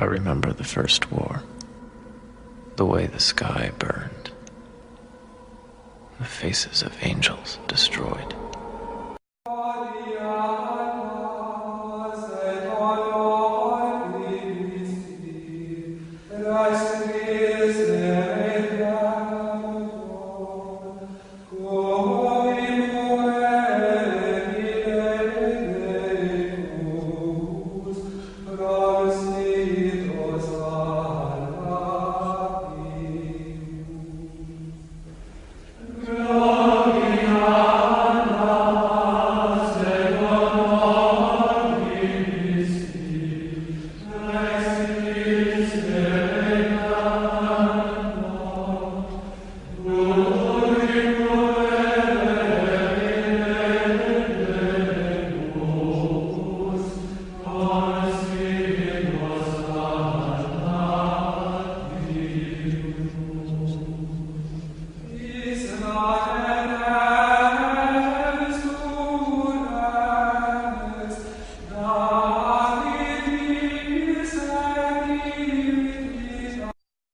I remember the first war, the way the sky burned, the faces of angels destroyed.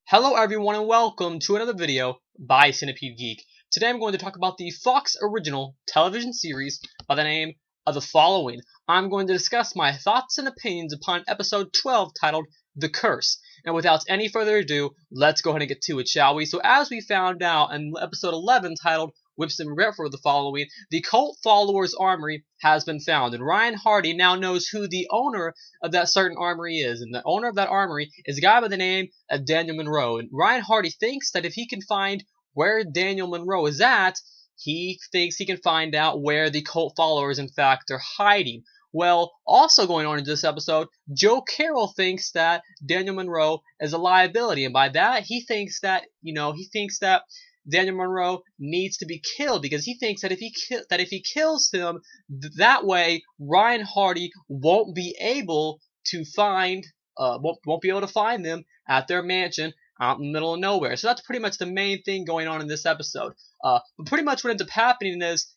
Hello everyone and welcome to another video by Centipede Geek. Today I'm going to talk about the Fox original television series by the name of The Following. I'm going to discuss my thoughts and opinions upon episode 12 titled The Curse. And without any further ado, let's go ahead and get to it, shall we? So as we found out in episode 11 titled Whips and Regret for The Following, the cult followers' armory has been found, and Ryan Hardy now knows who the owner of that certain armory is, and the owner of that armory is a guy by the name of Daniel Monroe. And Ryan Hardy thinks that if he can find where Daniel Monroe is at, he thinks he can find out where the cult followers in fact are hiding. Well, also going on in this episode, Joe Carroll thinks that Daniel Monroe is a liability, and by that he thinks that Daniel Monroe needs to be killed, because he thinks that if he kills him, that way Ryan Hardy won't be able to find them at their mansion out in the middle of nowhere. So that's pretty much the main thing going on in this episode. But pretty much what ends up happening is,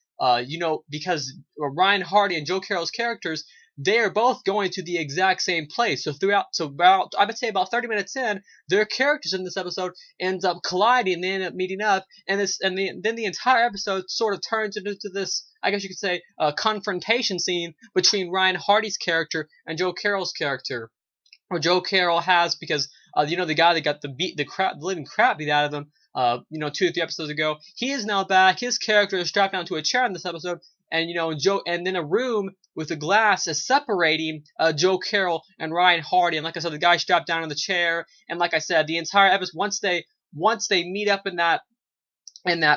because Ryan Hardy and Joe Carroll's characters, they are both going to the exact same place. So I would say about 30 minutes in, their characters in this episode ends up colliding. They end up meeting up, and then the entire episode sort of turns into this, I guess you could say, confrontation scene between Ryan Hardy's character and Joe Carroll's character. Or Joe Carroll has, because the guy that got the living crap beat out of him 2 or 3 episodes ago, he is now back. His character is strapped down to a chair in this episode, and and then a room with a glass is separating Joe Carroll and Ryan Hardy. And like I said, the guy strapped down in the chair. And like I said, the entire episode, once they meet up in that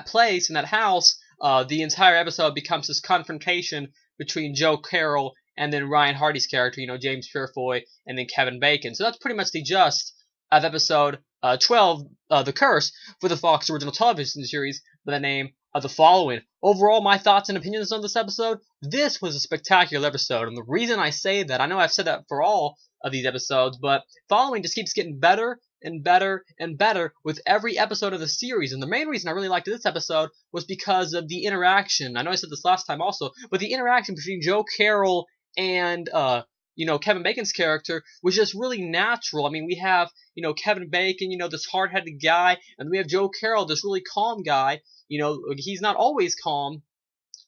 place, in that house, the entire episode becomes this confrontation between Joe Carroll and then Ryan Hardy's character, James Purefoy, and then Kevin Bacon. So that's pretty much the gist of episode 12, The Curse, for the Fox original television series by the name of The Following. Overall, my thoughts and opinions on this episode: this was a spectacular episode, and the reason I say that, I know I've said that for all of these episodes, but Following just keeps getting better and better and better with every episode of the series. And the main reason I really liked this episode was because of the interaction. I know I said this last time also, but the interaction between Joe Carroll and Kevin Bacon's character was just really natural. I mean, we have Kevin Bacon, this hard-headed guy, and we have Joe Carroll, this really calm guy. He's not always calm,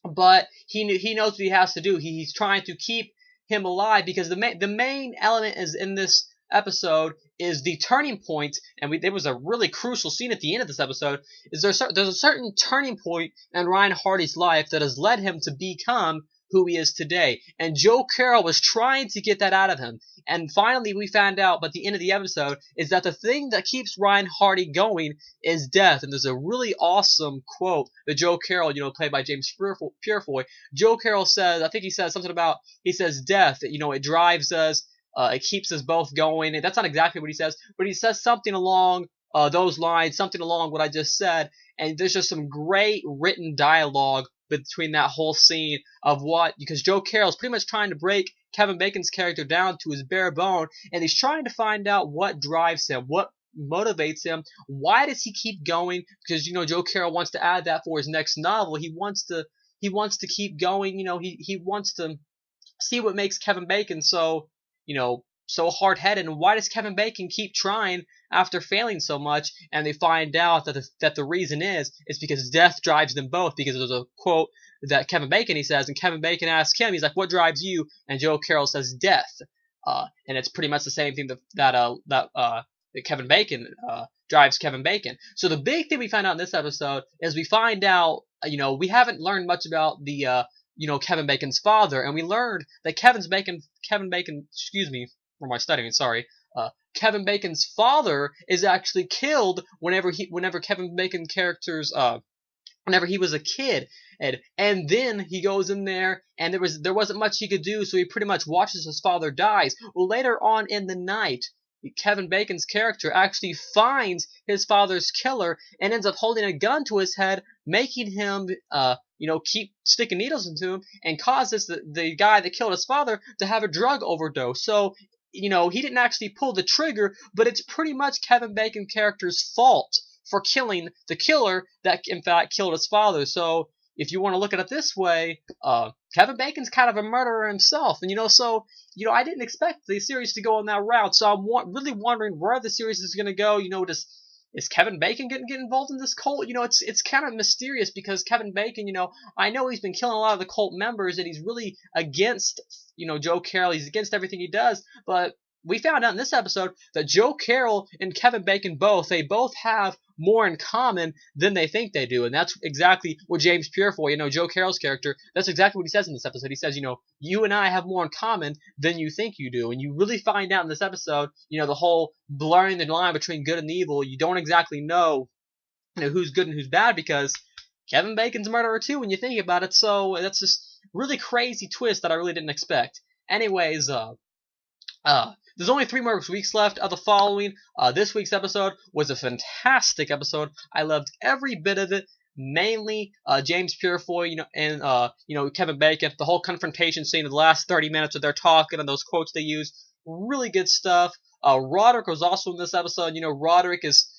but he knows what he has to do. He's trying to keep him alive, because the main element is in this episode is the turning point. And there was a really crucial scene at the end of this episode. There's a certain turning point in Ryan Hardy's life that has led him to become who he is today, and Joe Carroll was trying to get that out of him. And finally, we found out by the end of the episode is that the thing that keeps Ryan Hardy going is death. And there's a really awesome quote that Joe Carroll, played by James Purefoy, Joe Carroll says, I think he says something about, he says death, it drives us, it keeps us both going. And that's not exactly what he says, but he says something along those lines, something along what I just said. And there's just some great written dialogue between that whole scene of because Joe Carroll's pretty much trying to break Kevin Bacon's character down to his bare bone, and he's trying to find out what drives him, what motivates him, why does he keep going, because Joe Carroll wants to add that for his next novel. He wants to keep going. He wants to see what makes Kevin Bacon so so hard-headed, and why does Kevin Bacon keep trying after failing so much? And they find out that the reason is because death drives them both, because there's a quote that Kevin Bacon, he says, and Kevin Bacon asks him, he's like, what drives you? And Joe Carroll says death. And it's pretty much the same thing that Kevin Bacon drives Kevin Bacon. So the big thing we find out in this episode is we find out, we haven't learned much about the Kevin Bacon's father, and we learned that Kevin Bacon, excuse me for my stuttering, sorry. Kevin Bacon's father is actually killed whenever Kevin Bacon characters whenever he was a kid, and then he goes in there, and there wasn't much he could do, so he pretty much watches his father dies. Well, later on in the night, Kevin Bacon's character actually finds his father's killer and ends up holding a gun to his head, making him keep sticking needles into him, and causes the guy that killed his father to have a drug overdose. So he didn't actually pull the trigger, but it's pretty much Kevin Bacon character's fault for killing the killer that in fact killed his father. So if you want to look at it this way, Kevin Bacon's kind of a murderer himself, and I didn't expect the series to go on that route. So I'm really wondering where the series is going to go. Is Kevin Bacon get involved in this cult? It's kind of mysterious, because Kevin Bacon, I know he's been killing a lot of the cult members, and he's really against, Joe Carroll. He's against everything he does, but we found out in this episode that Joe Carroll and Kevin Bacon both have more in common than they think they do, and that's exactly what James Purefoy, Joe Carroll's character, that's exactly what he says in this episode. He says, you and I have more in common than you think you do, and you really find out in this episode, the whole blurring the line between good and evil. You don't exactly know, who's good and who's bad, because Kevin Bacon's a murderer too when you think about it. So that's just really crazy twist that I really didn't expect. Anyways, there's only 3 more weeks left of the following. This week's episode was a fantastic episode. I loved every bit of it. Mainly James Purefoy, and Kevin Bacon. The whole confrontation scene of the last 30 minutes of their talking and those quotes they use. Really good stuff. Roderick was also in this episode. Roderick is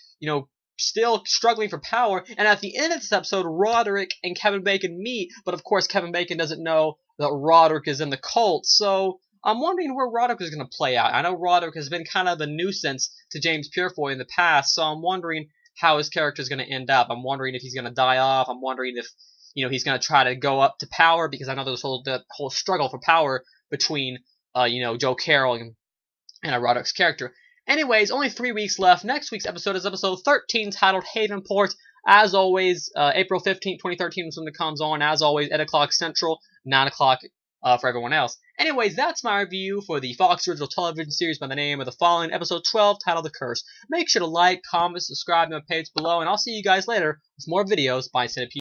still struggling for power. And at the end of this episode, Roderick and Kevin Bacon meet. But of course, Kevin Bacon doesn't know that Roderick is in the cult. So I'm wondering where Roderick is going to play out. I know Roderick has been kind of a nuisance to James Purefoy in the past, so I'm wondering how his character is going to end up. I'm wondering if he's going to die off. I'm wondering if he's going to try to go up to power, because I know there's the whole struggle for power between Joe Carroll and Roderick's character. Anyways, only 3 weeks left. Next week's episode is episode 13, titled Havenport. As always, April 15th, 2013 is when it comes on. As always, 8 o'clock Central, 9 o'clock for everyone else. Anyways, that's my review for the Fox original television series by the name of the following, episode 12, titled The Curse. Make sure to like, comment, subscribe to my page below, and I'll see you guys later with more videos by Centipede.